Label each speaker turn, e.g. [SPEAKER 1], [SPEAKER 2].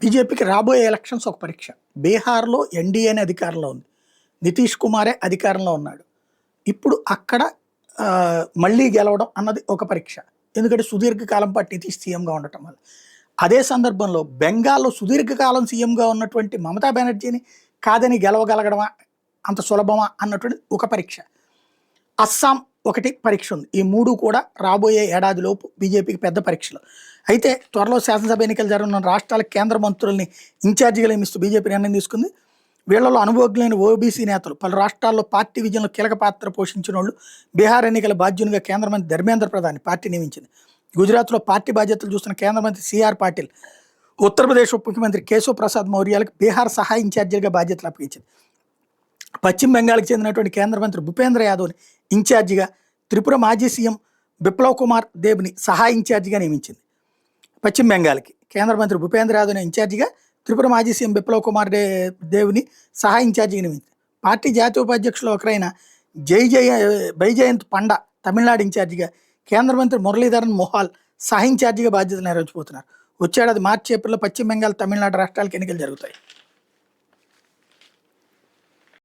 [SPEAKER 1] బీజేపీకి రాబోయే ఎలక్షన్స్ ఒక పరీక్ష. బీహార్‌లో ఎన్‌డీఏనే అధికారంలో ఉంది. నితీష్ కుమారే అధికారంలో ఉన్నాడు. ఇప్పుడు అక్కడ మళ్ళీ గెలవడం అన్నది ఒక పరీక్ష. ఎందుకంటే సుదీర్ఘకాలం పాటు నితీష్ సీఎంగా ఉండటం వల్ల. అదే సందర్భంలో బెంగాల్‌లో సుదీర్ఘకాలం సీఎంగా ఉన్నటువంటి మమతా బెనర్జీని కాదని గెలవగలగడమా అంత సులభమా అన్నటువంటిది ఒక పరీక్ష. అస్సాం ఒకటి పరీక్ష ఉంది. ఈ 3 కూడా రాబోయే ఏడాదిలోపు బీజేపీకి పెద్ద పరీక్షలు. అయితే త్వరలో శాసనసభ ఎన్నికలు జరగనున్న రాష్ట్రాలకు కేంద్ర మంత్రుల్ని ఇన్ఛార్జిగా నియమిస్తూ బీజేపీ నిర్ణయం తీసుకుంది. వీళ్లలో అనుభవజ్ఞులైన ఓబీసీ నేతలు, పలు రాష్ట్రాల్లో పార్టీ విజయంలో కీలక పాత్ర పోషించిన వాళ్ళు. బీహార్ ఎన్నికల బాధ్యునిగా కేంద్ర మంత్రి ధర్మేంద్ర ప్రధాన్ పార్టీ నియమించింది. గుజరాత్లో పార్టీ బాధ్యతలు చూస్తున్న కేంద్ర మంత్రి సిఆర్ పాటిల్, ఉత్తరప్రదేశ్ ఉప ముఖ్యమంత్రి కేశవ్ ప్రసాద్ మౌర్యాలకు బీహార్ సహాయ ఇన్ఛార్జిగా బాధ్యతలు అప్పగించింది. పశ్చిమ బెంగాల్కి చెందినటువంటి కేంద్ర మంత్రి భూపేంద్ర యాదవ్ని ఇన్ఛార్జిగా, త్రిపుర మాజీ సీఎం బిప్లవ్ కుమార్ దేబ్ని సహాయ ఇన్ఛార్జిగా నియమించింది. పశ్చిమ బెంగాల్కి కేంద్ర మంత్రి భూపేంద్ర యాదవ్ని ఇన్ఛార్జిగా, త్రిపుర మాజీ సీఎం బిప్లవ్ కుమార్ దేవ్ని సహాయ ఇన్ఛార్జిగా నియమించింది. పార్టీ జాతీయ ఉపాధ్యక్షులు ఒకరైన బైజయంత్ పండా తమిళనాడు ఇన్ఛార్జిగా, కేంద్ర మంత్రి మురళీధరన్ మొహాల్ సహాయ ఇన్ఛార్జిగా బాధ్యతలు నెరవేర్చబోతున్నారు. వచ్చేడాది మార్చి, ఏప్రిల్లో పశ్చిమ బెంగాల్, తమిళనాడు రాష్ట్రాలకు ఎన్నికలు జరుగుతాయి.